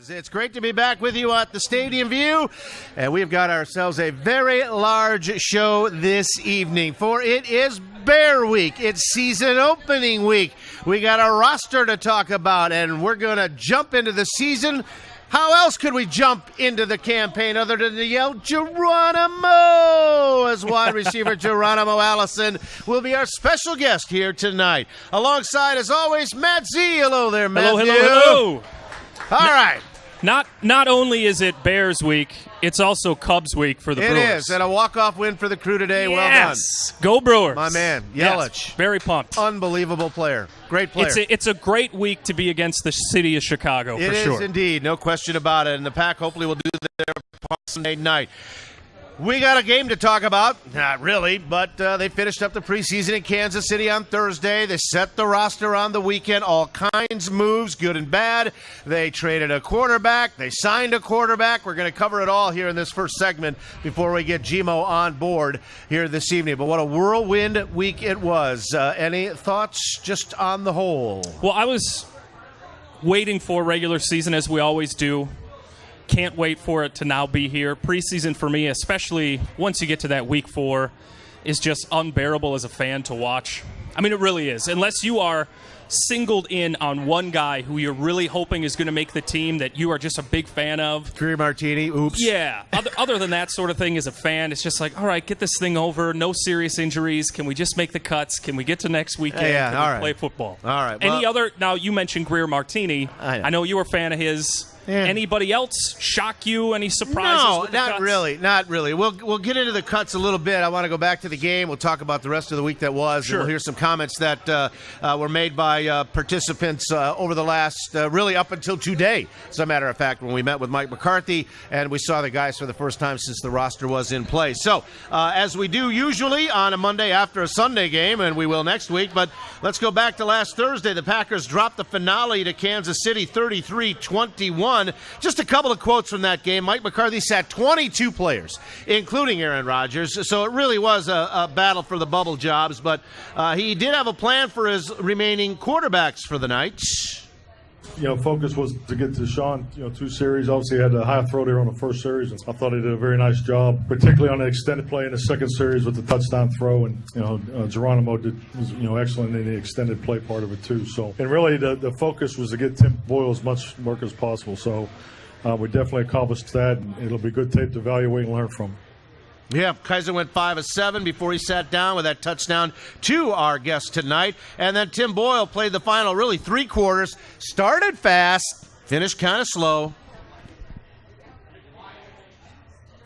It's great to be back with you at the Stadium View, and we've got ourselves a very large show this evening, for it is Bear Week. It's season opening week. We got a roster to talk about, and we're going to jump into the season. How else could we jump into the campaign other than to yell Geronimo? As wide receiver Geronimo Allison will be our special guest here tonight. Alongside, as always, Matt Z. Hello there, Matthew. Hello. All right. Not only is it Bears week, it's also Cubs week for the Brewers. It is, and a walk-off win for the Crew today. Yes. Well done. Go Brewers. My man, Yelich. Yes. Very pumped. Unbelievable player. Great player. It's a great week to be against the city of Chicago, for sure. It is indeed, no question about it. And the Pack hopefully will do their part Sunday night. We got a game to talk about. Not really, but they finished up the preseason in Kansas City on Thursday. They set the roster on the weekend. All kinds of moves, good and bad. They traded a quarterback. They signed a quarterback. We're going to cover it all here in this first segment before we get Gmo on board here this evening. But what a whirlwind week it was. Any thoughts just on the whole? Well, I was waiting for regular season, as we always do. Can't wait for it to now be here. Preseason for me, especially once you get to that week 4, is just unbearable as a fan to watch. I mean, it really is. Unless you are singled in on one guy who you're really hoping is going to make the team that you are just a big fan of. Career Martini, oops. Yeah. Other than that sort of thing as a fan, it's just like, all right, get this thing over. No serious injuries. Can we just make the cuts? Can we get to next weekend? Can we play football? All right. Any other? Now, you mentioned Greer Martini. I know you were a fan of his. Yeah. Anybody else shock you? Any surprises? No, with the not cuts? really. Not really. We'll get into the cuts a little bit. I want to go back to the game. We'll talk about the rest of the week that was. Sure. And we'll hear some comments that were made by participants over the last, really up until today, as a matter of fact, when we met with Mike McCarthy and we saw the guys for the first time since the roster was in place. So, as we do usually on a Monday after a Sunday game, and we will next week, but let's go back to last Thursday. The Packers dropped the finale to Kansas City 33-21. Just a couple of quotes from that game. Mike McCarthy sat 22 players, including Aaron Rodgers, so it really was a battle for the bubble jobs, but he did have a plan for his remaining quarterbacks for the night. Focus was to get to Sean, 2 series. Obviously, he had a high throw there on the first series, and I thought he did a very nice job, particularly on the extended play in the second series with the touchdown throw. And Geronimo was excellent in the extended play part of it too. So, and really, the focus was to get Tim Boyle as much work as possible. So, we definitely accomplished that, and it'll be good tape to evaluate and learn from. Yeah, Kaiser went 5 of 7 before he sat down with that touchdown to our guest tonight. And then Tim Boyle played the final, really, 3 quarters. Started fast, finished kind of slow.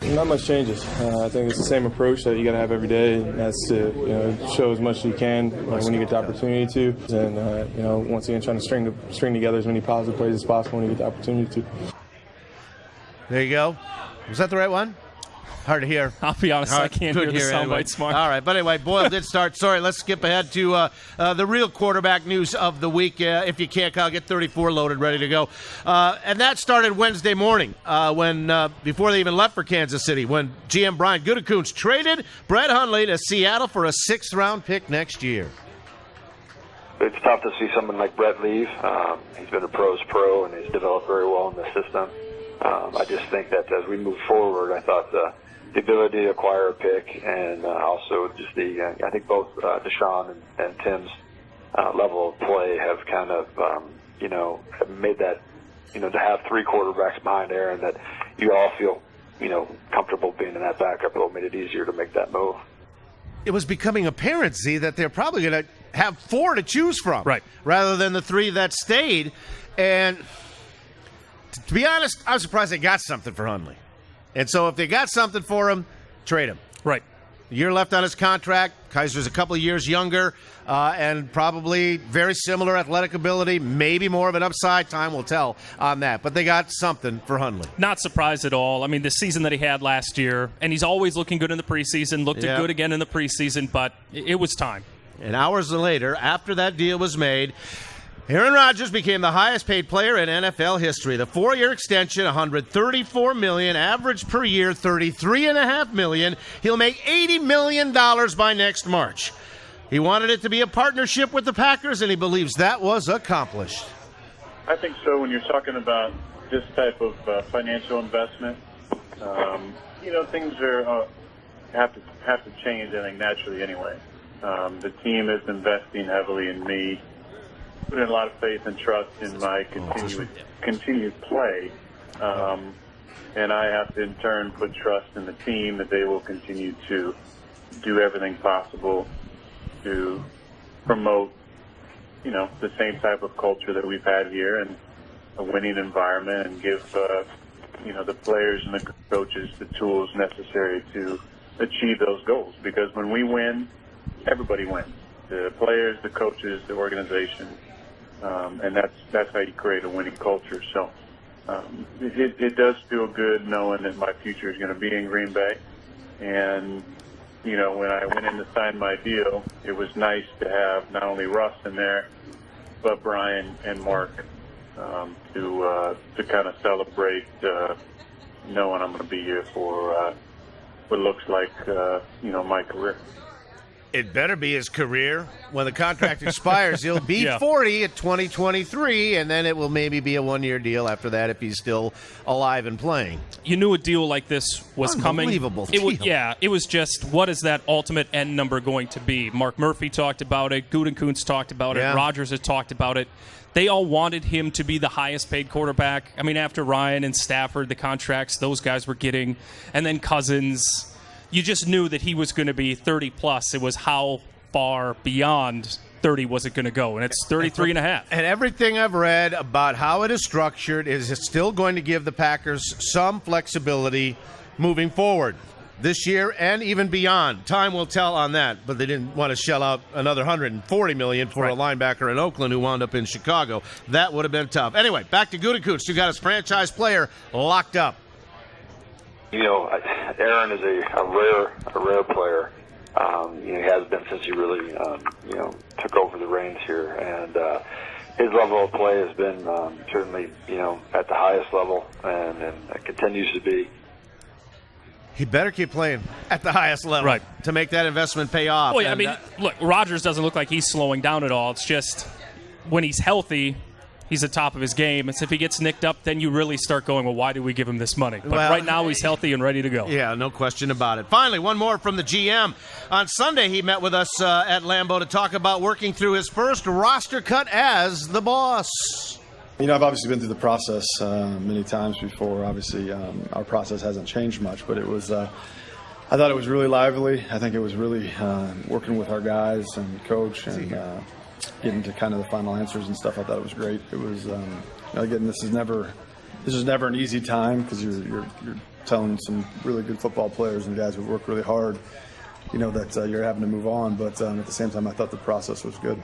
Not much changes. I think it's the same approach that you got to have every day, and that's to show as much as you can when you get the opportunity to. And once again, trying to string together as many positive plays as possible when you get the opportunity to. There you go. Was that the right one? Hard to hear. I'll be honest, I can't hear the soundbite smart. All right, but anyway, Boyle did start. Sorry, let's skip ahead to the real quarterback news of the week. If you can't, Kyle, get 34 loaded, ready to go. And that started Wednesday morning when before they even left for Kansas City, when GM Brian Gutekunst traded Brett Hundley to Seattle for a 6th-round pick next year. It's tough to see someone like Brett leave. He's been a pro's pro, and he's developed very well in the system. I just think that as we move forward, I thought the ability to acquire a pick and also just I think both Deshaun and Tim's level of play have kind of, have made that, to have 3 quarterbacks behind Aaron that you all feel, comfortable being in that backup. It made it easier to make that move. It was becoming apparent, Z, that they're probably going to have 4 to choose from, right, rather than the 3 that stayed. And to be honest, I was surprised they got something for Hundley. And so if they got something for him, trade him. Right. A year left on his contract. Kaiser's a couple of years younger and probably very similar athletic ability, maybe more of an upside. Time will tell on that. But they got something for Hundley. Not surprised at all. I mean, the season that he had last year, and he's always looking good in the preseason, looked good again in the preseason, but it was time. And hours later, after that deal was made, Aaron Rodgers became the highest-paid player in NFL history. The 4-year extension, $134 million, average per year, $33.5 million. He'll make $80 million by next March. He wanted it to be a partnership with the Packers, and he believes that was accomplished. I think so. When you're talking about this type of financial investment, things are have to change, I think, naturally anyway. The team is investing heavily in me, putting a lot of faith and trust in my continued play. And I have to, in turn, put trust in the team that they will continue to do everything possible to promote, the same type of culture that we've had here and a winning environment, and give, the players and the coaches the tools necessary to achieve those goals. Because when we win, everybody wins. The players, the coaches, the organization, and that's how you create a winning culture. So it does feel good knowing that my future is going to be in Green Bay. And, when I went in to sign my deal, it was nice to have not only Russ in there, but Brian and Mark to kind of celebrate knowing I'm going to be here for what looks like, my career. It better be his career. When the contract expires, he'll be 40 at 2023, and then it will maybe be a one-year deal after that if he's still alive and playing. You knew a deal like this was coming. Unbelievable deal. It was just, what is that ultimate end number going to be? Mark Murphy talked about it. Gutekunst talked about it. Rodgers has talked about it. They all wanted him to be the highest-paid quarterback. I mean, after Ryan and Stafford, the contracts those guys were getting, and then Cousins, you just knew that he was going to be 30-plus. It was how far beyond 30 was it going to go, and it's 33.5. And everything I've read about how it is structured is it's still going to give the Packers some flexibility moving forward this year and even beyond. Time will tell on that, but they didn't want to shell out another $140 million for a linebacker in Oakland who wound up in Chicago. That would have been tough. Anyway, back to Gutekunst, who got his franchise player locked up. Aaron is a rare player. He has been since he really, took over the reins here, and his level of play has been certainly, at the highest level, and it continues to be. He better keep playing at the highest level to make that investment pay off. Well, look, Rodgers doesn't look like he's slowing down at all. It's just when he's healthy, he's at top of his game. It's if he gets nicked up, then you really start going, well, why do we give him this money? But right now he's healthy and ready to go. Yeah, no question about it. Finally, one more from the GM. On Sunday, he met with us at Lambeau to talk about working through his first roster cut as the boss. I've obviously been through the process many times before. Obviously, our process hasn't changed much, but it was. I thought it was really lively. I think it was really working with our guys and coach and getting to kind of the final answers and stuff. I thought it was great. It was again, this is never an easy time because you're telling some really good football players and guys who work really hard, that you're having to move on. But at the same time, I thought the process was good.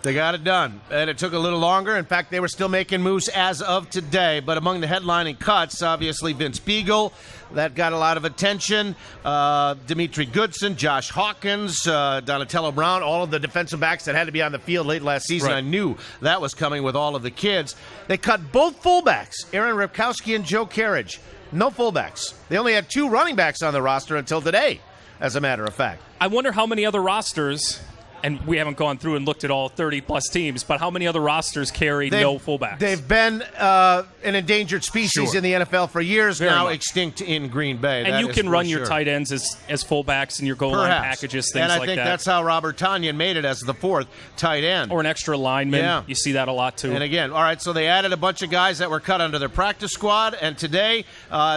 They got it done, and it took a little longer. In fact, they were still making moves as of today. But among the headlining cuts, obviously Vince Beagle, that got a lot of attention. Dimitri Goodson, Josh Hawkins, Donatello Brown, all of the defensive backs that had to be on the field late last season. I knew that was coming with all of the kids. They cut both fullbacks, Aaron Ripkowski and Joe Carriage. No fullbacks. They only had 2 running backs on the roster until today, as a matter of fact. I wonder how many other rosters, and we haven't gone through and looked at all 30-plus teams, but how many other rosters carry no fullbacks? They've been an endangered species in the NFL for years now, extinct in Green Bay. And you can run your tight ends as fullbacks in your goal line packages, things like that. And I think that's how Robert Tonyan made it as the 4th tight end. Or an extra lineman. Yeah. You see that a lot, too. And again, all right, so they added a bunch of guys that were cut under their practice squad, and today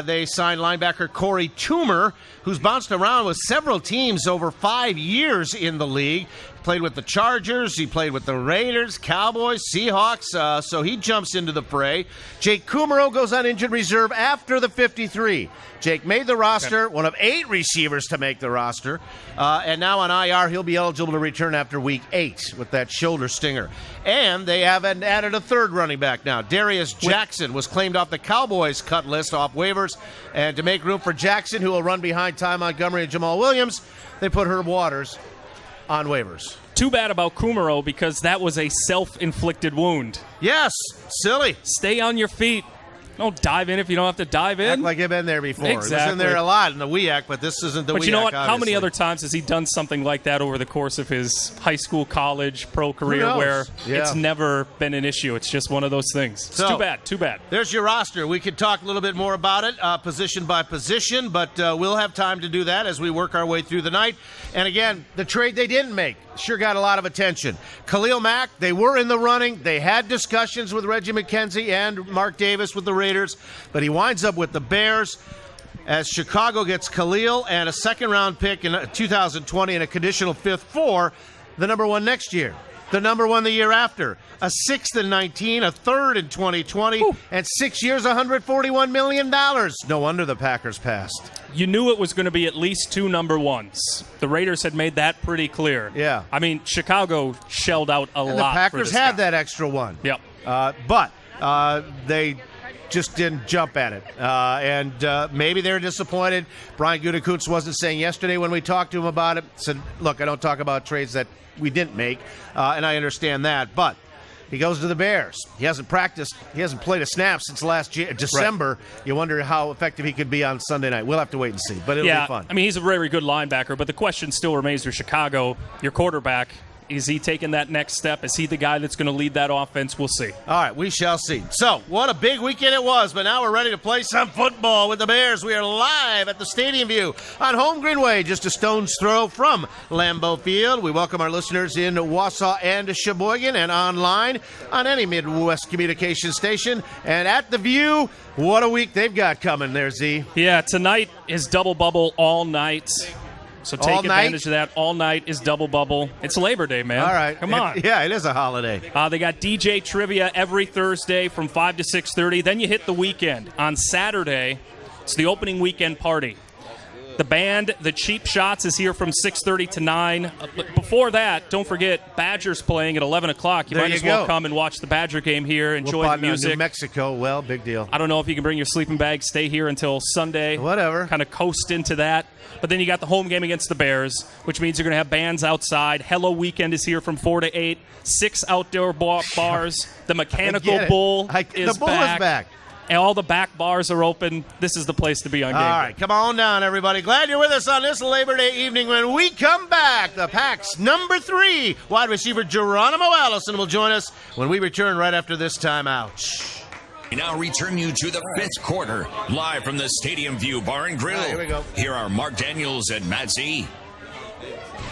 they signed linebacker Corey Toomer, who's bounced around with several teams over 5 years in the league. Played with the Chargers, he played with the Raiders, Cowboys, Seahawks, so he jumps into the fray. Jake Kumaro goes on injured reserve after the 53. Jake made the roster, one of 8 receivers to make the roster, and now on IR he'll be eligible to return after week 8 with that shoulder stinger. And they have added a 3rd running back now. Darius Jackson was claimed off the Cowboys cut list off waivers, and to make room for Jackson, who will run behind Ty Montgomery and Jamal Williams, they put Herb Waters on waivers. Too bad about Kumaro because that was a self-inflicted wound. Yes, silly. Stay on your feet. Don't dive in if you don't have to dive in. Act like you've been there before. Exactly. He was in there a lot in the WEAC, but this isn't the WEAC. But you know what? Obviously. How many other times has he done something like that over the course of his high school, college, pro career knows? where Yeah. it's never been an issue? It's just one of those things. It's So, too bad. Too bad. There's your roster. We could talk a little bit more about it, position by position, but we'll have time to do that as we work our way through the night. And again, the trade they didn't make sure got a lot of attention. Khalil Mack, they were in the running. They had discussions with Reggie McKenzie and Mark Davis with the Raiders, but he winds up with the Bears as Chicago gets Khalil and a second-round pick in 2020 and a conditional fifth for the number one next year, the number one the year after, a sixth in 19, a third in 2020, and 6 years, $141 million. No wonder the Packers passed. You knew it was going to be at least 2 number ones. The Raiders had made that pretty clear. Yeah. I mean, Chicago shelled out a And lot. the Packers for this had guy. that extra one. Yep. But they just didn't jump at it. And maybe they're disappointed. Brian Gutekunst wasn't saying yesterday when we talked to him about it. Said, look, I don't talk about trades that we didn't make, and I understand that. But he goes to the Bears. He hasn't practiced. He hasn't played a snap since last December. Right. You wonder how effective he could be on Sunday night. We'll have to wait and see, but it'll be fun. I mean, he's a very good linebacker, but the question still remains for Chicago, your quarterback. Is he taking that next step? Is he the guy that's going to lead that offense? We'll see. All right, we shall see. So, what a big weekend it was, but now we're ready to play some football with the Bears. We are live at the Stadium View on Home Greenway, just a stone's throw from Lambeau Field. We welcome our listeners in Wausau and Sheboygan and online on any Midwest communication station. And at the View, what a week they've got coming there, Z. Yeah, tonight is double bubble all night. So take advantage of that. All night is double bubble. It's Labor Day, man. All right. Come on. It is a holiday. They got DJ Trivia every Thursday from 5 to 6:30. Then you hit the weekend. On Saturday, it's the opening weekend party. The band, The Cheap Shots, is here from 6:30 to 9. Before that, don't forget, Badgers playing at 11 o'clock. You might as well come and watch the Badger game here, enjoy the music. New Mexico, well, big deal. I don't know if you can bring your sleeping bag, stay here until Sunday. Whatever. Kind of coast into that. But then you got the home game against the Bears, which means you're going to have bands outside. Hello Weekend is here from 4 to 8. 6 outdoor bars. The Mechanical Bull is back. And all the back bars are open. This is the place to be on game day. All right, come on down, everybody. Glad you're with us on this Labor Day evening. When we come back, the Pack's number 3 wide receiver Geronimo Allison will join us when we return right after this timeout. We now return you to the 5th quarter, live from the Stadium View Bar and Grill. All right, here we go. Here are Mark Daniels and Matt Z.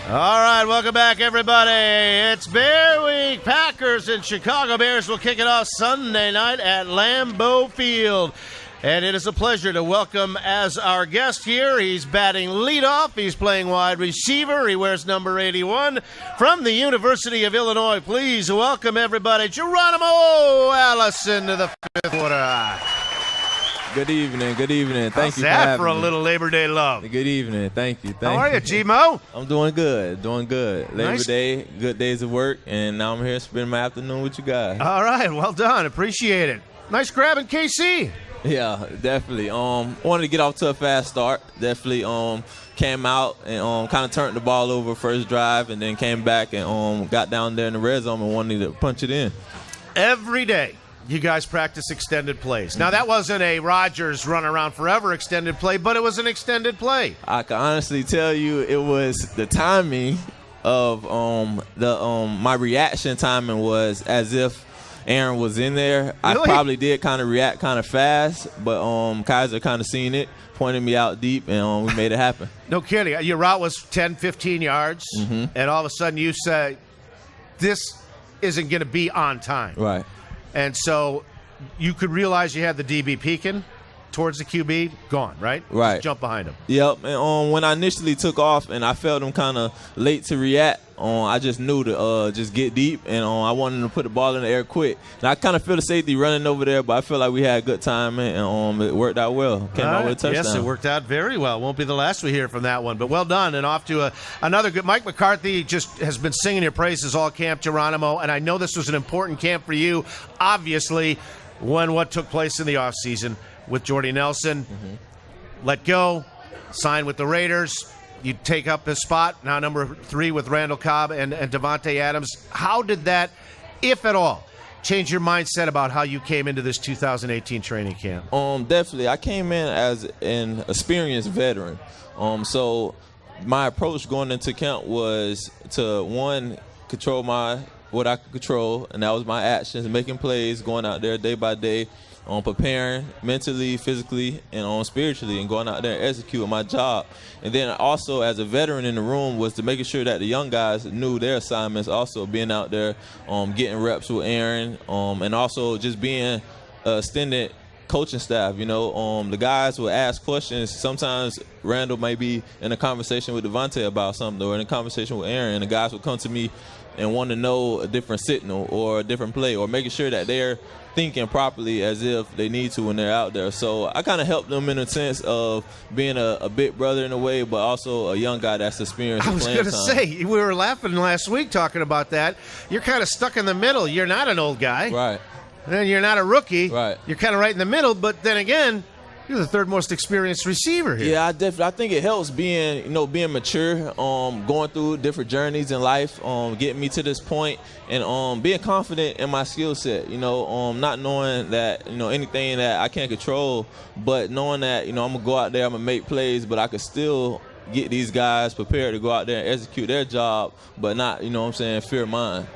All right, welcome back, everybody. It's Bear Week. Packers and Chicago Bears will kick it off Sunday night at Lambeau Field. And it is a pleasure to welcome as our guest here. He's batting leadoff. He's playing wide receiver. He wears number 81 from the University of Illinois. Please welcome everybody, Geronimo Allison to the 5th quarter. Good evening. Good evening. Thank you for How's that having for a me. little Labor Day love? Good evening. Thank you. How are you, G-Mo? I'm doing good. Doing good. Labor Nice. Day, good days of work, and now I'm here spending my afternoon with you guys. All right, well done. Appreciate it. Nice grabbing KC. Yeah, definitely. Wanted to get off to a fast start. Definitely came out and kind of turned the ball over first drive, and then came back and got down there in the red zone and wanted to punch it in. Every day, you guys practice extended plays. Now, that wasn't a Rodgers run around forever extended play, but it was an extended play. I can honestly tell you it was the timing of my reaction timing was as if Aaron was in there. Really? I probably did kind of react kind of fast, but Kaiser kind of seen it, pointed me out deep, and we made it happen. No kidding. Your route was 10, 15 yards, and all of a sudden you say, this isn't going to be on time. Right. And so you could realize you had the DB peeking towards the QB, gone, right? Right. Just jump behind him. Yep. And when I initially took off and I felt him kind of late to react, I just knew to just get deep, and I wanted to put the ball in the air quick. And I kind of feel the safety running over there, but I feel like we had good timing, and it worked out well. Came out with a touchdown. Yes, it worked out very well. Won't be the last we hear from that one, but well done. And off to another good. Mike McCarthy just has been singing your praises all camp, Geronimo, and I know this was an important camp for you, obviously, when what took place in the offseason with Jordy Nelson. Let go, sign with the Raiders. You take up his spot, now number 3 with Randall Cobb and Devontae Adams. How did that, if at all, change your mindset about how you came into this 2018 training camp? Definitely. I came in as an experienced veteran. So my approach going into camp was to, one, control what I could control, and that was my actions, making plays, going out there day by day, preparing mentally, physically, and spiritually, and going out there and executing my job. And then also, as a veteran in the room, was to making sure that the young guys knew their assignments, also being out there, getting reps with Aaron, and also just being extended coaching staff. The guys will ask questions. Sometimes Randall might be in a conversation with Devontae about something, or in a conversation with Aaron, and the guys will come to me and want to know a different signal or a different play, or making sure that they're thinking properly as if they need to when they're out there. So I kind of help them in a sense of being a big brother in a way, but also a young guy that's experienced. I was going to say, we were laughing last week talking about that. You're kind of stuck in the middle. You're not an old guy. Right. And you're not a rookie. Right. You're kind of right in the middle, but then again, you're the third most experienced receiver here. Yeah, I think it helps being mature, going through different journeys in life, getting me to this point, and being confident in my skill set. Not knowing that anything that I can't control, but knowing that I'm gonna go out there, I'm gonna make plays, but I could still get these guys prepared to go out there and execute their job, but not fear mine.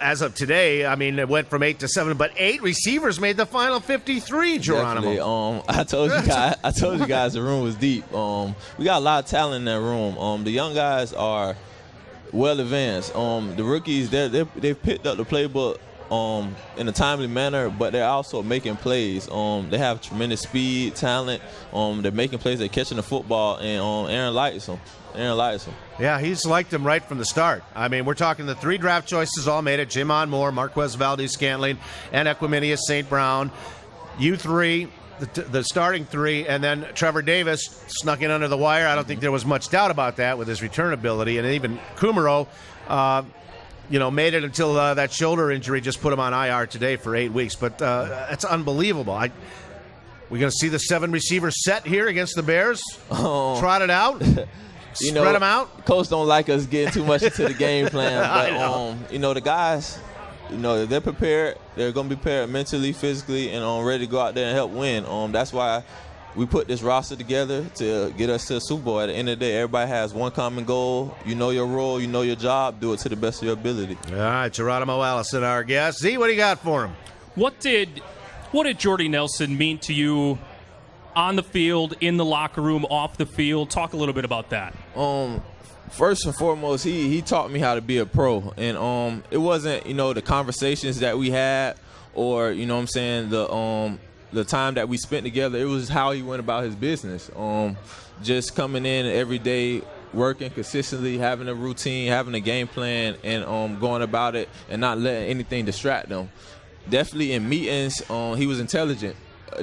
As of today, it went from 8 to 7, but 8 receivers made the final 53, Geronimo. Definitely. I told you guys the room was deep. We got a lot of talent in that room. The young guys are well advanced. The rookies, they've picked up the playbook in a timely manner, but they're also making plays. They have tremendous speed, talent. They're making plays, they're catching the football, and Aaron likes them. Yeah, he's liked them right from the start. We're talking the 3 draft choices all made it: Jamon Moore, Marquez Valdez-Scantling, and Equiminius St. Brown. You 3, the starting 3, and then Trevor Davis snuck in under the wire. I don't think there was much doubt about that with his return ability. And even Kumaro, made it until that shoulder injury just put him on IR today for 8 weeks. But that's unbelievable. We're going to see the 7 receiver set here against the Bears. Trot it out. Spread them out. Coach don't like us getting too much into the game plan, but the guys, they're prepared. They're going to be prepared mentally, physically, and ready to go out there and help win. That's why we put this roster together to get us to the Super Bowl. At the end of the day, everybody has one common goal. You know your role, you know your job. Do it to the best of your ability. All right, Geronimo Allison, our guest. Z, what do you got for him? What did Jordy Nelson mean to you on the field, in the locker room, off the field? Talk a little bit about that. First and foremost, he taught me how to be a pro, and it wasn't the conversations that we had, or the time that we spent together. It was how he went about his business. Just coming in every day, working consistently, having a routine, having a game plan, and going about it and not letting anything distract them. Definitely in meetings, he was intelligent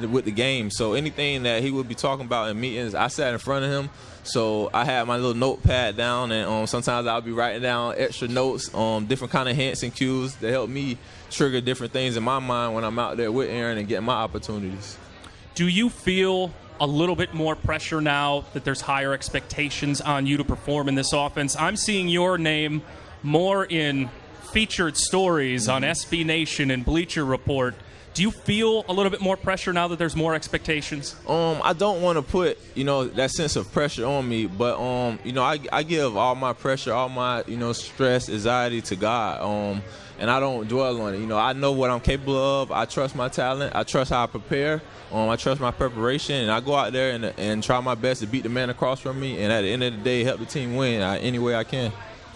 with the game. So anything that he would be talking about in meetings, I sat in front of him. So I had my little notepad down, and sometimes I'll be writing down extra notes, different kind of hints and cues that help me trigger different things in my mind when I'm out there with Aaron and getting my opportunities. Do you feel a little bit more pressure now that there's higher expectations on you to perform in this offense? I'm seeing your name more in featured stories on SB Nation and Bleacher Report. Do you feel a little bit more pressure now that there's more expectations? I don't want to put, that sense of pressure on me, but, I give all my pressure, all my, stress, anxiety to God, and I don't dwell on it. I know what I'm capable of. I trust my talent. I trust how I prepare. I trust my preparation, and I go out there and try my best to beat the man across from me, and at the end of the day, help the team win any way I can.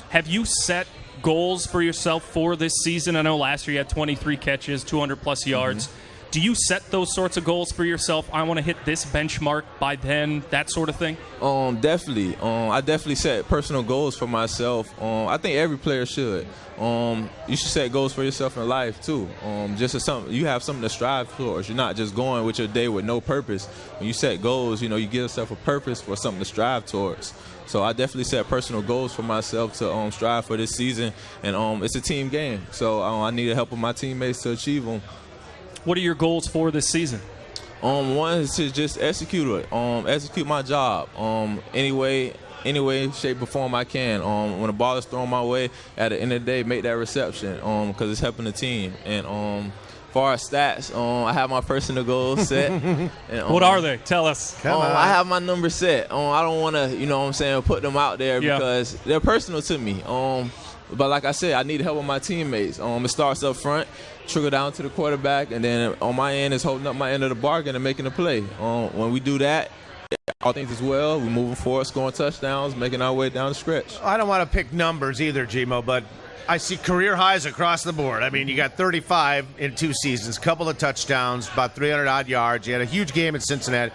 Have you set goals for yourself for this season? I know last year you had 23 catches, 200-plus yards. Mm-hmm. Do you set those sorts of goals for yourself? I want to hit this benchmark by then, that sort of thing? Definitely. I definitely set personal goals for myself. I think every player should. You should set goals for yourself in life, too. Just as something, you have something to strive towards. You're not just going with your day with no purpose. When you set goals, you give yourself a purpose for something to strive towards. So I definitely set personal goals for myself to strive for this season, and it's a team game. So I need the help of my teammates to achieve them. What are your goals for this season? One is to just execute my job any way any way, shape, or form I can. When the ball is thrown my way, at the end of the day, make that reception because it's helping the team. And far as stats, I have my personal goals set. And, what are they? Tell us. I have my number set. I don't want to, put them out there because they're personal to me. But like I said, I need help with my teammates. It starts up front, trickle down to the quarterback, and then on my end is holding up my end of the bargain and making a play. When we do that, all things as well, we're moving forward, scoring touchdowns, making our way down the stretch. I don't want to pick numbers either, Gmo, but I see career highs across the board. I mean, you got 35 in 2 seasons, couple of touchdowns, about 300-odd yards. You had a huge game in Cincinnati.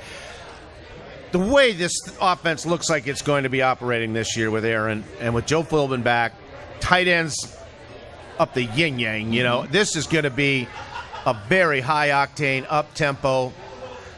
The way this offense looks like it's going to be operating this year with Aaron and with Joe Philbin back, tight ends up the yin-yang, this is going to be a very high-octane, up-tempo,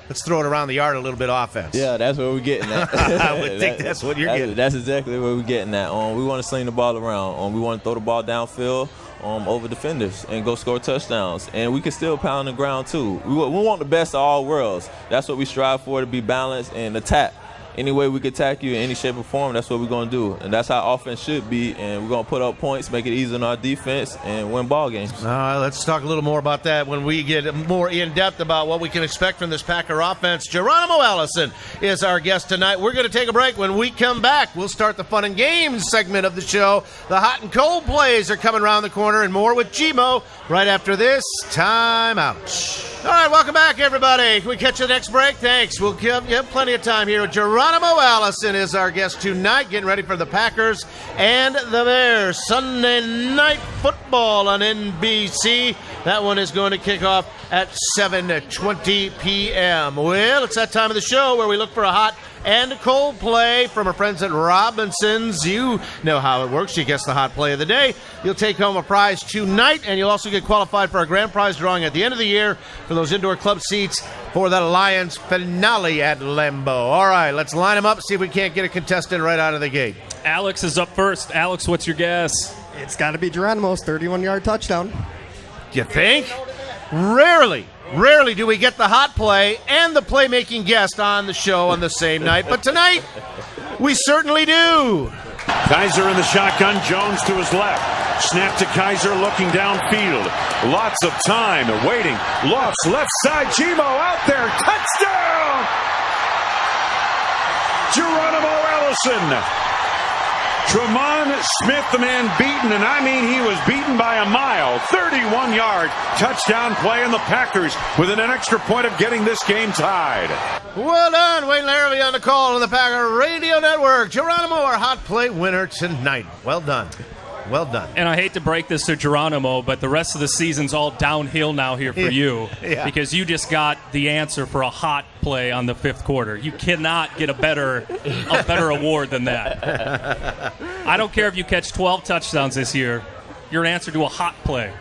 let's throw it around the yard a little bit offense. Yeah, that's what we're getting at. I would think that's what you're getting. That's exactly what we're getting at. We want to sling the ball around. We want to throw the ball downfield over defenders and go score touchdowns. And we can still pound the ground, too. We want the best of all worlds. That's what we strive for, to be balanced and attack. Any way we can attack you in any shape or form, that's what we're going to do. And that's how offense should be. And we're going to put up points, make it easy on our defense, and win ball games. All right, let's talk a little more about that when we get more in-depth about what we can expect from this Packer offense. Geronimo Allison is our guest tonight. We're going to take a break. When we come back, we'll start the fun and games segment of the show. The hot and cold plays are coming around the corner, and more with Gmo right after this timeout. All right, welcome back, everybody. Can we catch the next break? Thanks. We'll give you plenty of time here. Geronimo Allison is our guest tonight, getting ready for the Packers and the Bears. Sunday Night Football on NBC. That one is going to kick off at 7:20 p.m. Well, it's that time of the show where we look for a hot and a cold play from our friends at Robinson's. You know how it works. You guess the hot play of the day. You'll take home a prize tonight, and you'll also get qualified for our grand prize drawing at the end of the year for those indoor club seats for the Lions finale at Lambeau. All right, let's line them up, see if we can't get a contestant right out of the gate. Alex is up first. Alex, what's your guess? It's got to be Geronimo's 31-yard touchdown. You think? Rarely do we get the hot play and the playmaking guest on the show on the same night, but tonight we certainly do. Kaiser in the shotgun, Jones to his left. Snap to Kaiser looking downfield. Lots of time waiting. Lofts left side, Gmo out there. Touchdown! Geronimo Allison. Tremont Smith, the man beaten, and I mean he was beaten by a mile. 31-yard touchdown play, and the Packers within an extra point of getting this game tied. Well done, Wayne Larrabee on the call on the Packer Radio Network. Geronimo, our hot play winner tonight. Well done. Well done. And I hate to break this to Geronimo, but the rest of the season's all downhill now here for you because you just got the answer for a hot play on the fifth quarter. You cannot get a better award than that. I don't care if you catch 12 touchdowns this year. Your answer to a hot play.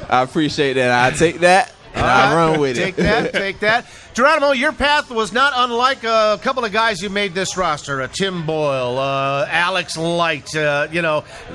I appreciate that. I take that. And I run with it. Take that. Geronimo, your path was not unlike a couple of guys who made this roster. Tim Boyle, Alex Light, the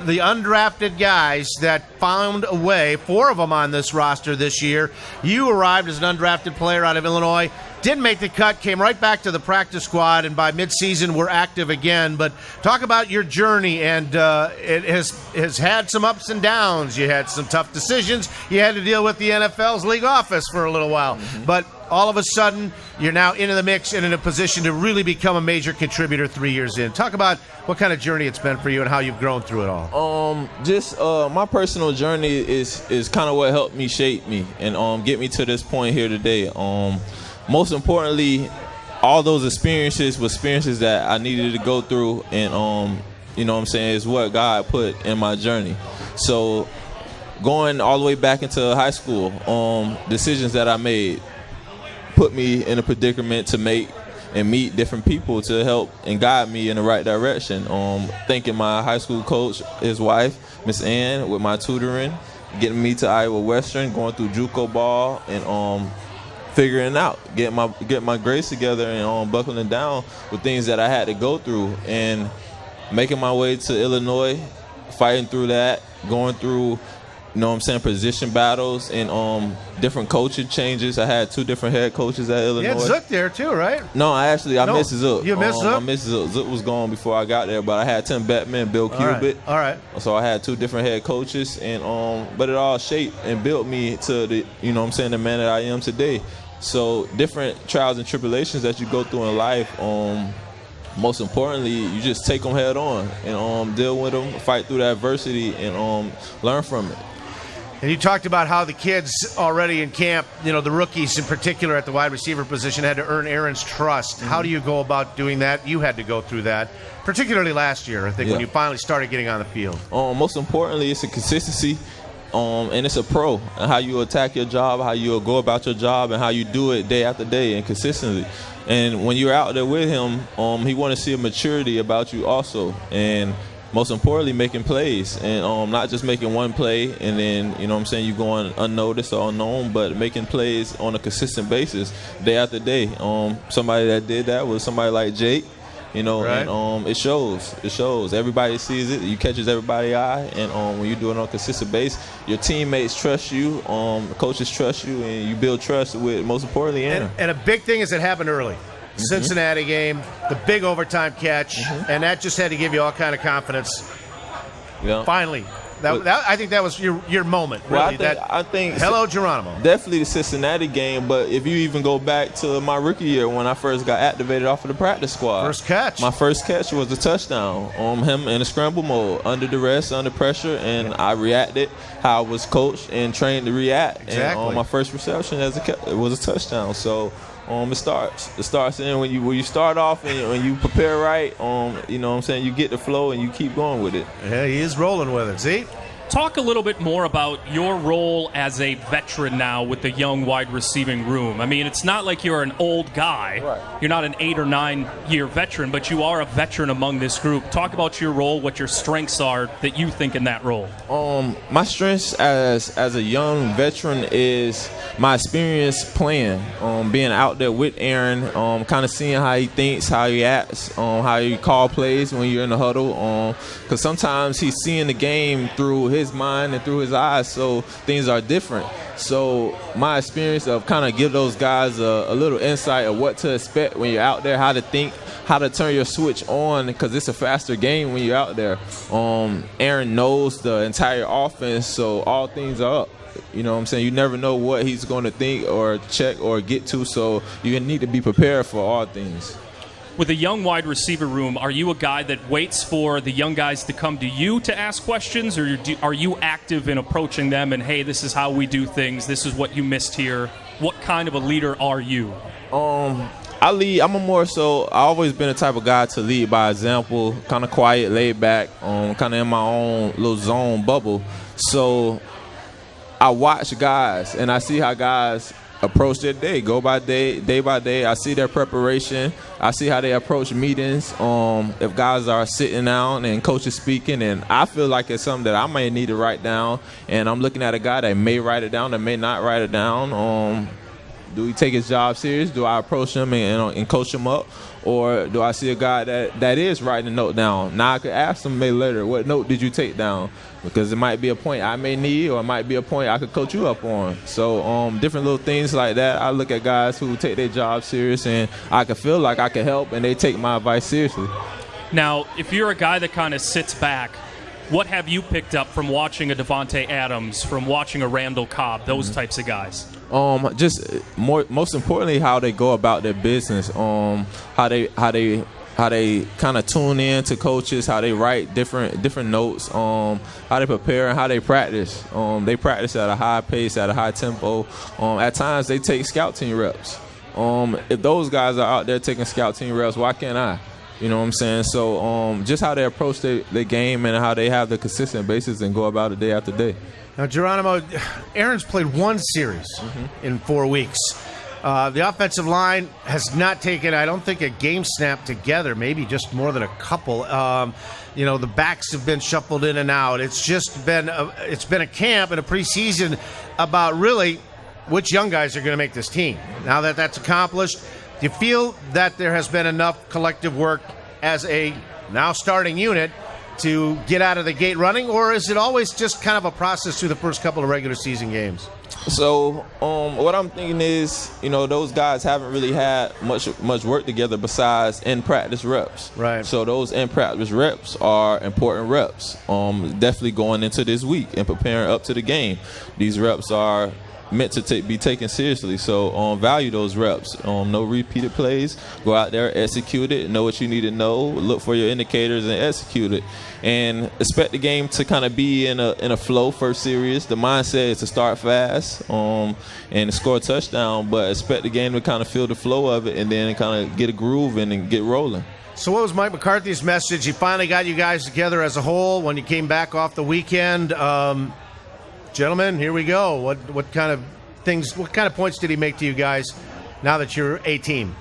undrafted guys that found a way, 4 of them on this roster this year. You arrived as an undrafted player out of Illinois, didn't make the cut, came right back to the practice squad, and by midseason we're active again. But talk about your journey, and it has had some ups and downs. You had some tough decisions. You had to deal with the NFL's league office for a little while. Mm-hmm. But all of a sudden, you're now into the mix and in a position to really become a major contributor 3 years in. Talk about what kind of journey it's been for you and how you've grown through it all. My personal journey is kind of what helped me shape me and get me to this point here today. Most importantly, all those experiences were experiences that I needed to go through, and is what God put in my journey. So going all the way back into high school, decisions that I made put me in a predicament to make and meet different people to help and guide me in the right direction. Thanking my high school coach, his wife, Miss Ann, with my tutoring, getting me to Iowa Western, going through JUCO ball, and figuring out, getting my grades together and buckling down with things that I had to go through, and making my way to Illinois, fighting through that, going through you know what I'm saying, position battles and different coaching changes. I had 2 different head coaches at Illinois. You had Zook there too, right? No, I missed Zook. You missed Zook? I missed Zook. Zook was gone before I got there, but I had Tim Bettman, Bill Cubitt. All right. So I had 2 different head coaches, and but it all shaped and built me to the, you know what I'm saying, the man that I am today. So different trials and tribulations that you go through in life, most importantly, you just take them head on and deal with them, fight through the adversity, and learn from it. And you talked about how the kids already in camp, you know, the rookies in particular at the wide receiver position, had to earn Aaron's trust. How do you go about doing that? You had to go through that, particularly last year, I think, when you finally started getting on the field. Most importantly, it's a consistency, and it's a pro, and how you attack your job, how you go about your job, and how you do it day after day and consistently. And when you're out there with him, he want to see a maturity about you also, and most importantly, making plays, and not just making one play and then, you know what I'm saying, you going unnoticed or unknown, but making plays on a consistent basis day after day. Somebody that did that was somebody like Jake, you know, right. And it shows. It shows. Everybody sees it. You catches everybody's eye, and when you do it on a consistent basis, your teammates trust you, coaches trust you, and you build trust with, most importantly, Aaron. And a big thing is it happened early. Cincinnati game, the big overtime catch, and that just had to give you all kind of confidence. Yeah. Finally. I think that was your moment, really. Well, I think hello, Geronimo. Definitely the Cincinnati game, but if you even go back to my rookie year when I first got activated off of the practice squad. First catch. My first catch was a touchdown on him in a scramble mode, under duress, under pressure, and I reacted how I was coached and trained to react. Exactly. And my first reception was a touchdown. So it starts in when you start off and when you prepare right, you know what I'm saying, you get the flow and you keep going with it. Yeah, he is rolling with it. See? Talk a little bit more about your role as a veteran now with the young wide receiving room. I mean, it's not like you're an old guy. Right. You're not an 8 or 9 year veteran, but you are a veteran among this group. Talk about your role, what your strengths are that you think in that role. My strengths as a young veteran is my experience playing, being out there with Aaron, kind of seeing how he thinks, how he acts, how he call plays when you're in the huddle. Because sometimes he's seeing the game through his mind and through his eyes, so things are different. So my experience of kind of give those guys a little insight of what to expect when you're out there, how to think, how to turn your switch on, because it's a faster game when you're out there. Aaron knows the entire offense, so all things are up. You know what I'm saying? You never know what he's going to think or check or get to, so you need to be prepared for all things. With a young wide receiver room, are you a guy that waits for the young guys to come to you to ask questions, or are you active in approaching them and, hey, this is how we do things, this is what you missed here? What kind of a leader are you? I lead. I've always been the type of guy to lead by example, kind of quiet, laid back, kind of in my own little zone bubble. So I watch guys, and I see how guys approach their day, go by day by day. I see their preparation. I see how they approach meetings. If guys are sitting down and coach is speaking, and I feel like it's something that I may need to write down, and I'm looking at a guy that may write it down, that may not write it down. Do he take his job serious? Do I approach him and coach him up? Or do I see a guy that is writing a note down? Now I could ask him maybe later, what note did you take down? Because it might be a point I may need, or it might be a point I could coach you up on. So different little things like that. I look at guys who take their job serious, and I can feel like I can help, and they take my advice seriously. Now, if you're a guy that kind of sits back, what have you picked up from watching a Devontae Adams, from watching a Randall Cobb, those types of guys? Most importantly, how they go about their business. How they kind of tune in to coaches, how they write different notes, how they prepare and how they practice. They practice at a high pace, at a high tempo. At times they take scout team reps. If those guys are out there taking scout team reps, why can't I? You know what I'm saying? So just how they approach their game and how they have the consistent basis and go about it day after day. Now, Geronimo, Aaron's played one series in 4 weeks. The offensive line has not taken, I don't think, a game snap together, maybe just more than a couple. The backs have been shuffled in and out. It's just been a camp and a preseason about really which young guys are going to make this team. Now that that's accomplished, do you feel that there has been enough collective work as a now starting unit to get out of the gate running, or is it always just kind of a process through the first couple of regular season games? So what I'm thinking is, those guys haven't really had much work together besides in practice reps. Right. So those in practice reps are important reps. Definitely going into this week and preparing up to the game. These reps are meant to be taken seriously. So value those reps. No repeated plays. Go out there, execute it, know what you need to know, look for your indicators and execute it. And expect the game to kind of be in a flow first series. The mindset is to start fast and score a touchdown, but expect the game to kind of feel the flow of it and then kind of get a groove and get rolling. So what was Mike McCarthy's message? He finally got you guys together as a whole when you came back off the weekend. Gentlemen, here we go. What kind of points did he make to you guys now that you're a team?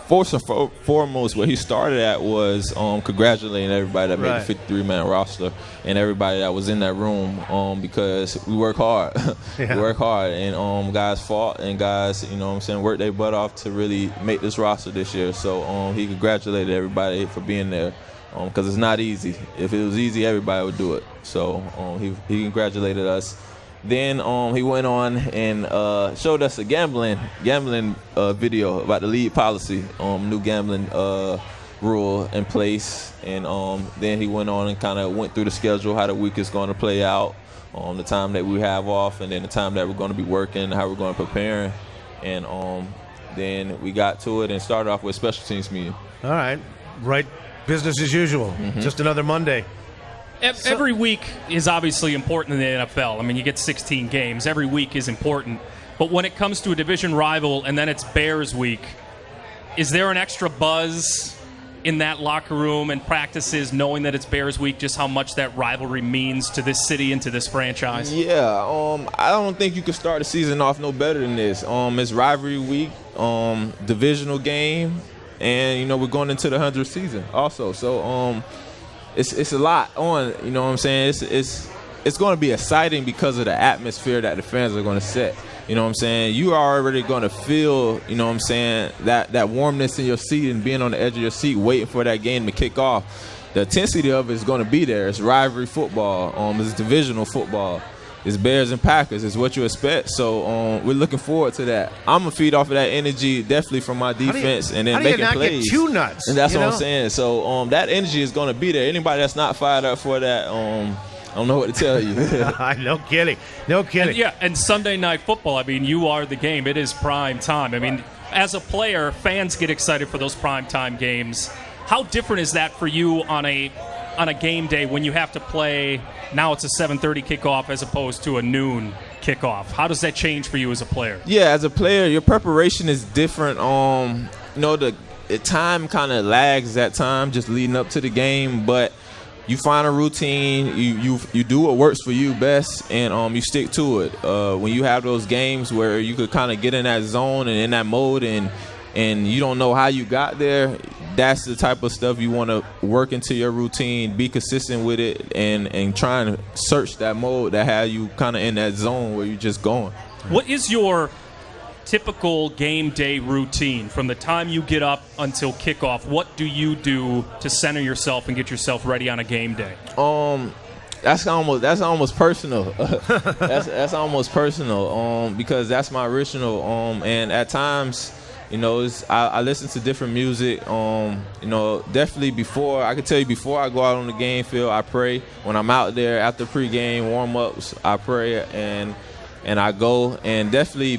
First and foremost, what he started at was congratulating everybody that made the 53-man roster and everybody that was in that room because we work hard. Yeah. We work hard, and guys fought, and guys, worked their butt off to really make this roster this year. So he congratulated everybody for being there because it's not easy. If it was easy, everybody would do it. So he congratulated us. Then he went on and showed us a gambling video about the league policy, new gambling rule in place. And then he went on and kind of went through the schedule, how the week is going to play out, the time that we have off, and then the time that we're going to be working, how we're going to prepare. And then we got to it and started off with special teams meeting. All right. Right. Business as usual. Mm-hmm. Just another Monday. Every week is obviously important in the NFL. I mean, you get 16 games. Every week is important. But when it comes to a division rival and then it's Bears week, is there an extra buzz in that locker room and practices knowing that it's Bears week, just how much that rivalry means to this city and to this franchise? Yeah, I don't think you could start the season off no better than this. It's rivalry week, divisional game, and, we're going into the 100th season also. So, It's a lot on, you know what I'm saying? It's going to be exciting because of the atmosphere that the fans are going to set. You know what I'm saying? You are already going to feel, you know what I'm saying, that warmness in your seat and being on the edge of your seat waiting for that game to kick off. The intensity of it is going to be there. It's rivalry football. It's divisional football. It's Bears and Packers. It's what you expect. So we're looking forward to that. I'm going to feed off of that energy definitely from my defense and then making plays. How do you not get too nuts? And that's what I'm saying. So that energy is going to be there. Anybody that's not fired up for that, I don't know what to tell you. No kidding. No kidding. And Sunday Night Football, I mean, you are the game. It is prime time. I mean, as a player, fans get excited for those prime time games. How different is that for you on a game day when you have to play? Now it's a 7:30 kickoff as opposed to a noon kickoff. How does that change for you as a player? Yeah, as a player, your preparation is different. The time kind of lags that time just leading up to the game, but you find a routine. You do what works for you best, and you stick to it. When you have those games where you could kind of get in that zone and in that mode, and you don't know how you got there, that's the type of stuff you want to work into your routine, be consistent with it, and try and search that mode that have you kind of in that zone where you're just going. What is your typical game day routine from the time you get up until kickoff? What do you do to center yourself and get yourself ready on a game day? That's almost personal. that's almost personal because that's my original. And at times, I listen to different music. Definitely before I go out on the game field, I pray. When I'm out there after pregame warm-ups, I pray and I go. And definitely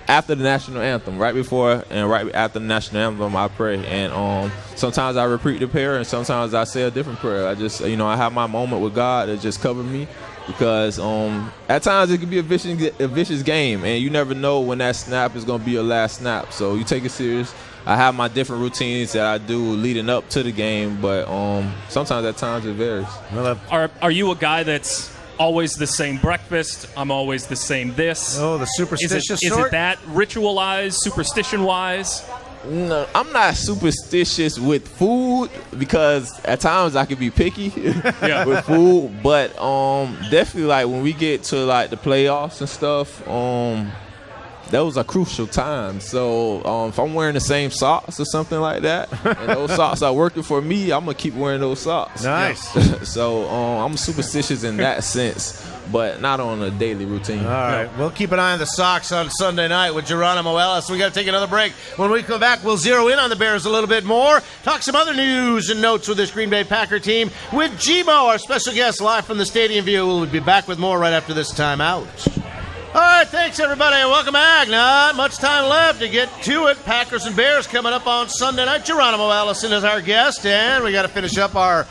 after the national anthem, right before and right after the national anthem, I pray. And sometimes I repeat the prayer, and sometimes I say a different prayer. I just, I have my moment with God that just cover me. Because at times it can be a vicious game, and you never know when that snap is going to be your last snap. So you take it serious. I have my different routines that I do leading up to the game, but sometimes at times it varies. Are you a guy that's always the same breakfast? I'm always the same this. Oh, the superstitious sort? Is it that ritualized, superstition-wise? No, I'm not superstitious with food because at times I can be picky with food, but definitely like when we get to like the playoffs and stuff, those are crucial times. So if I'm wearing the same socks or something like that, and those socks are working for me, I'm gonna keep wearing those socks. Nice. So I'm superstitious in that sense, but not on a daily routine. All right, we'll keep an eye on the Sox on Sunday night with Geronimo Allison. We got to take another break. When we come back, we'll zero in on the Bears a little bit more, talk some other news and notes with this Green Bay Packer team with Gmo, our special guest, live from the Stadium View. We'll be back with more right after this timeout. All right, thanks, everybody, and welcome back. Not much time left to get to it. Packers and Bears coming up on Sunday night. Geronimo Allison is our guest, and we got to finish up our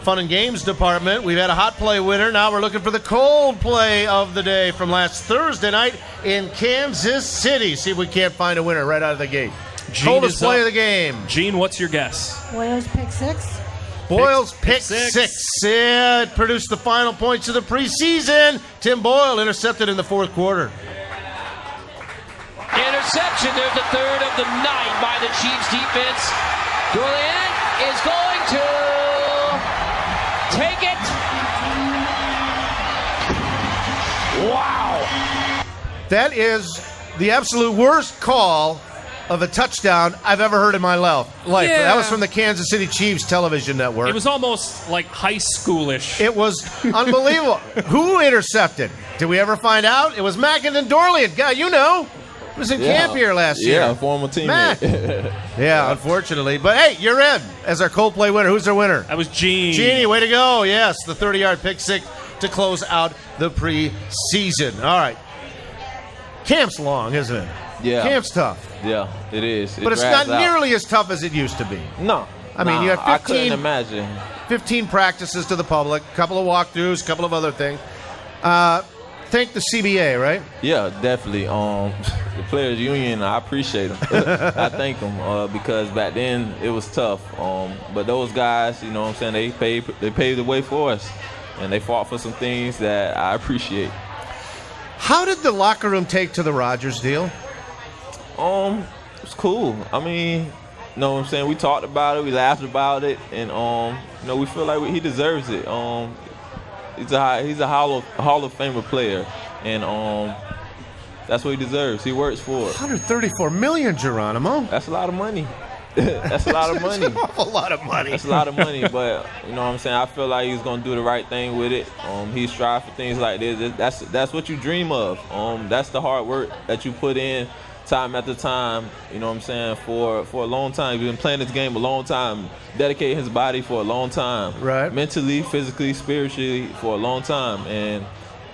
fun and games department. We've had a hot play winner. Now we're looking for the cold play of the day from last Thursday night in Kansas City. See if we can't find a winner right out of the gate. Coldest play of the game. Gene, what's your guess? Boyle's pick six. Boyle's pick six. Yeah, it produced the final points of the preseason. Tim Boyle intercepted in the fourth quarter. Interception. There's the third of the night by the Chiefs defense. Julian is going to take it. Wow. That is the absolute worst call of a touchdown I've ever heard in my life. Yeah. That was from the Kansas City Chiefs television network. It was almost like high schoolish. It was unbelievable. Who intercepted? Did we ever find out? It was Mackin and Dorlian. God, you know. He was in camp here last year. Yeah, former teammate. Yeah, unfortunately. But, hey, you're in as our Coldplay winner. Who's our winner? That was Gene. Genie, way to go. Yes, the 30-yard pick six to close out the preseason. All right. Camp's long, isn't it? Yeah. Camp's tough. Yeah, it is. But it's not nearly as tough as it used to be. No. I mean, you had I couldn't imagine. 15 practices to the public, a couple of walkthroughs, a couple of other things. Thank the CBA, right? Yeah, definitely. The Players Union, I appreciate them. I thank them because back then it was tough. But those guys, you know what I'm saying, they paved the way for us. And they fought for some things that I appreciate. How did the locker room take to the Rodgers deal? It was cool. I mean, you know what I'm saying? We talked about it, we laughed about it, and you know, we feel like he deserves it. He's a Hall of Famer player, and that's what he deserves. He works for it. $134 million, Geronimo. That's a lot of money. That's a lot of money. That's an awful lot of money. That's a lot of money, but you know what I'm saying? I feel like he's gonna do the right thing with it. He strives for things like this. That's what you dream of. That's the hard work that you put in time after time, you know what I'm saying, for a long time. He's been playing this game a long time, dedicating his body for a long time. Right. Mentally, physically, spiritually for a long time. And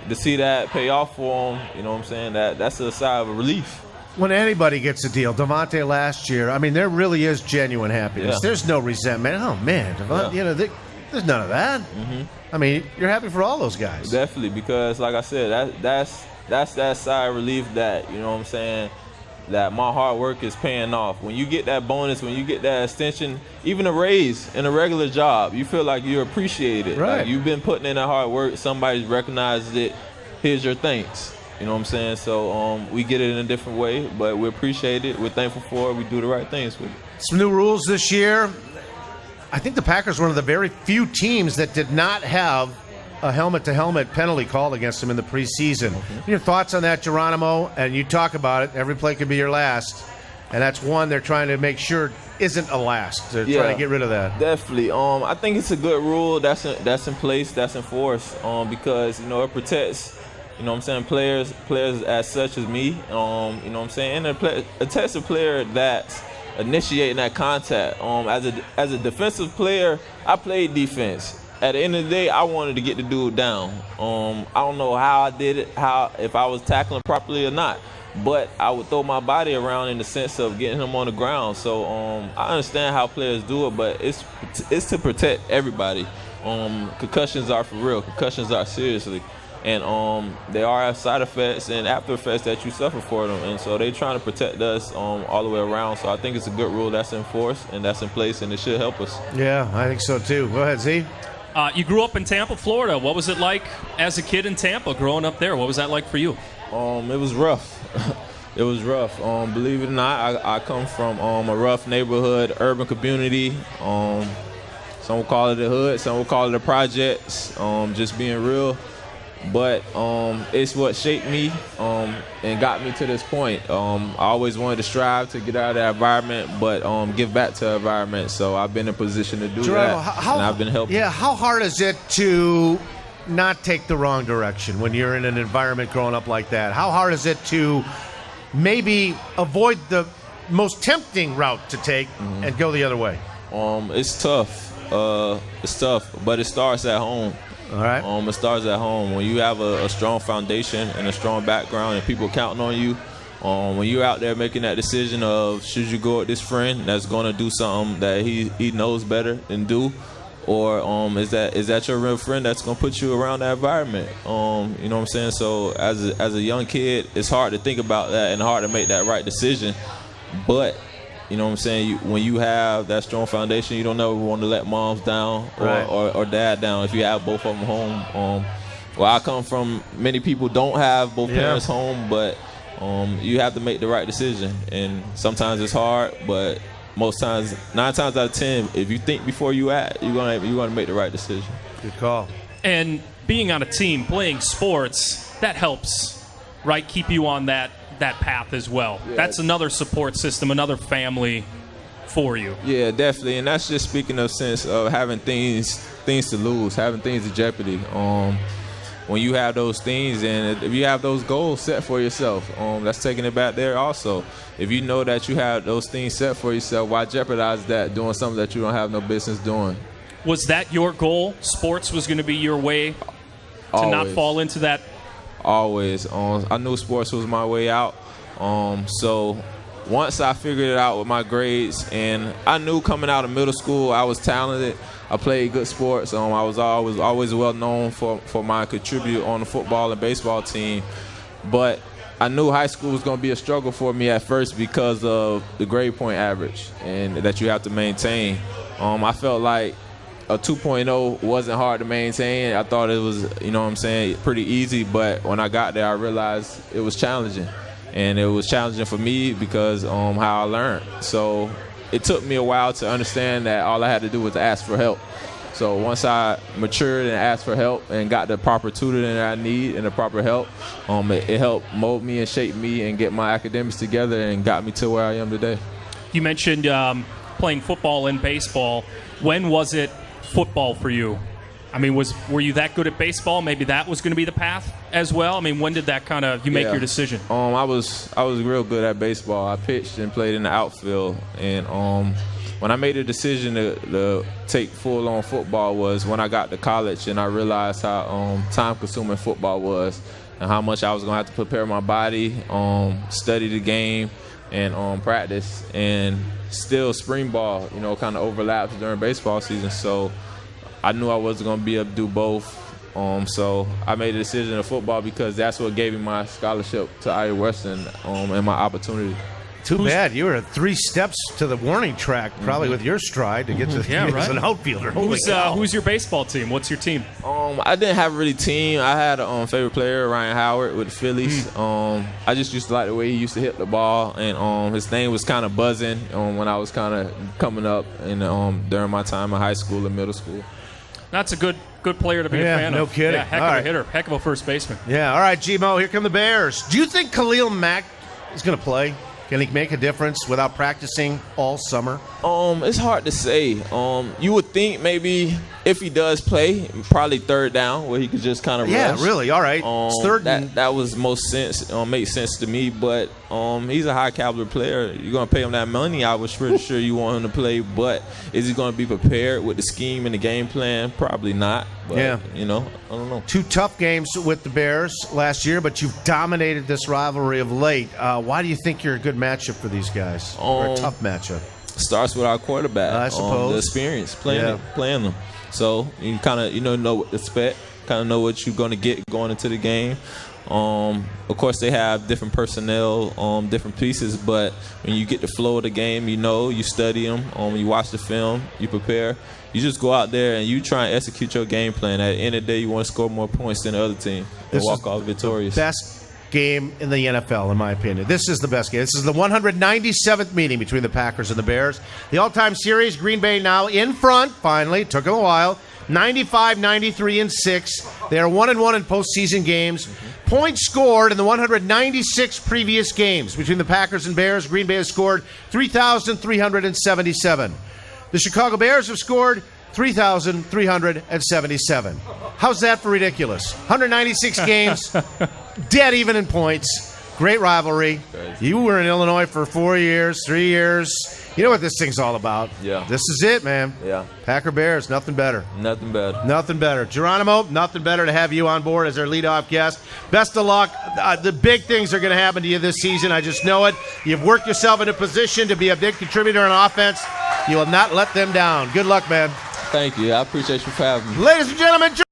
to see that pay off for him, you know what I'm saying, that's a sigh of relief. When anybody gets a deal, Devontae last year, I mean, there really is genuine happiness. Yeah. There's no resentment. Oh, man, Devontae, you know, there's none of that. Mm-hmm. I mean, you're happy for all those guys. Definitely, because like I said, that's that sigh of relief that, you know what I'm saying, that my hard work is paying off. When you get that bonus, when you get that extension, even a raise in a regular job, you feel like you're appreciated. Right. Like you've been putting in that hard work, somebody's recognized it, here's your thanks. You know what I'm saying? So we get it in a different way, but we appreciate it. We're thankful for it. We do the right things with it. Some new rules this year. I think the Packers were one of the very few teams that did not have a helmet-to-helmet penalty called against them in the preseason. Mm-hmm. Your thoughts on that, Geronimo? And you talk about it. Every play could be your last. And that's one they're trying to make sure isn't a last. They're trying to get rid of that. Definitely. I think it's a good rule that's in place, that's enforced, because, you know, it protects, you know what I'm saying, players as such as me, you know what I'm saying, and it protects a player that's initiating that contact. As a defensive player, I played defense. At the end of the day, I wanted to get the dude down. I don't know how I did it, if I was tackling properly or not, but I would throw my body around in the sense of getting him on the ground. So I understand how players do it, but it's to protect everybody. Concussions are for real. Concussions are seriously. And they are side effects and after effects that you suffer for them. And so they're trying to protect us all the way around. So I think it's a good rule that's enforced and that's in place, and it should help us. Yeah, I think so too. Go ahead, Z. You grew up in Tampa, Florida. What was it like as a kid in Tampa, growing up there? What was that like for you? It was rough. It was rough. Believe it or not, I come from a rough neighborhood, urban community. Some will call it a hood, some will call it a projects. Just being real. But it's what shaped me and got me to this point. I always wanted to strive to get out of that environment, but give back to the environment. So I've been in a position to do Geronimo, that, and I've been helping. Yeah, how hard is it to not take the wrong direction when you're in an environment growing up like that? How hard is it to maybe avoid the most tempting route to take and go the other way? It's tough. It's tough, but it starts at home. All right. It starts at home. When you have a strong foundation and a strong background and people counting on you, when you're out there making that decision of should you go with this friend that's going to do something that he knows better than do, or is that your real friend that's going to put you around that environment? You know what I'm saying? So as a young kid, it's hard to think about that and hard to make that right decision. But you know what I'm saying? When you have that strong foundation, you don't ever want to let moms down or dad down if you have both of them home. Well, I come from many people don't have both parents home, but you have to make the right decision. And sometimes it's hard, but most times, 9 times out of 10, if you think before you act, you're gonna make the right decision. Good call. And being on a team, playing sports, that helps, right? Keep you on that path as well. Yeah. That's another support system, another family for you. Yeah, definitely. And that's just speaking of sense of having things to lose, having things in jeopardy. When you have those things and if you have those goals set for yourself, that's taking it back there also. If you know that you have those things set for yourself, why jeopardize that doing something that you don't have no business doing? Was that your goal? Sports was going to be your way to not fall into that? Always. I knew sports was my way out. So once I figured it out with my grades, and I knew coming out of middle school I was talented. I played good sports. I was always well known for my contribute on the football and baseball team. But I knew high school was going to be a struggle for me at first because of the grade point average and that you have to maintain. I felt like a 2.0 wasn't hard to maintain. I thought it was, you know what I'm saying, pretty easy. But when I got there, I realized it was challenging. And it was challenging for me because how I learned. So it took me a while to understand that all I had to do was ask for help. So once I matured and asked for help and got the proper tutoring that I need and the proper help, it helped mold me and shape me and get my academics together and got me to where I am today. You mentioned playing football and baseball. When was it football for you? I mean, were you that good at baseball? Maybe that was going to be the path as well. I mean, when did that you make your decision? I was real good at baseball. I pitched and played in the outfield, and when I made a decision to take full-on football was when I got to college, and I realized how time-consuming football was, and how much I was going to have to prepare my body, study the game, and practice, and still spring ball, kind of overlaps during baseball season. So I knew I wasn't going to be able to do both. So I made a decision in football because that's what gave me my scholarship to Iowa Western and my opportunity. Too bad. You were 3 steps to the warning track, probably with your stride to get to as an outfielder. Who's your baseball team? What's your team? I didn't have a really team. I had a favorite player, Ryan Howard, with the Phillies. I just used to like the way he used to hit the ball, and his name was kind of buzzing when I was kind of coming up and during my time in high school and middle school. That's a good player to be a fan of. No kidding. Yeah, heck of a hitter, heck of a first baseman. Yeah, all right, G-Mo, here come the Bears. Do you think Khalil Mack is going to play? Can he make a difference without practicing all summer? It's hard to say. You would think maybe if he does play, probably third down where he could just kind of rush. Yeah, really. All right. Third. That was most sense. Makes sense to me. But he's a high caliber player. You're gonna pay him that money. I was pretty sure you want him to play. But is he gonna be prepared with the scheme and the game plan? Probably not. But, I don't know. 2 tough games with the Bears last year, but you've dominated this rivalry of late. Why do you think you're a good matchup for these guys? Or a tough matchup? Starts with our quarterback. I suppose. The experience playing them. So you kind of know what to expect, kind of know what you're going to get going into the game. Of course, they have different personnel, different pieces, but when you get the flow of the game, you study them, you watch the film, you prepare. You just go out there and you try and execute your game plan. At the end of the day, you want to score more points than the other team and walk off victorious. Best game in the NFL, in my opinion. This is the best game. This is the 197th meeting between the Packers and the Bears. The all-time series, Green Bay now in front, finally. Took them a while. 95, 93, and 6. They are 1-1 in postseason games. Points scored in the 196 previous games between the Packers and Bears. Green Bay has scored 3,377. The Chicago Bears have scored 3,377. How's that for ridiculous? 196 games, dead even in points. Great rivalry. You were in Illinois for 4 years, 3 years. You know what this thing's all about. Yeah. This is it, man. Yeah. Packer Bears, nothing better. Nothing better. Nothing better. Geronimo, nothing better to have you on board as our leadoff guest. Best of luck. The big things are going to happen to you this season. I just know it. You've worked yourself in a position to be a big contributor on offense. You will not let them down. Good luck, man. Thank you. I appreciate you for having me. Ladies and gentlemen,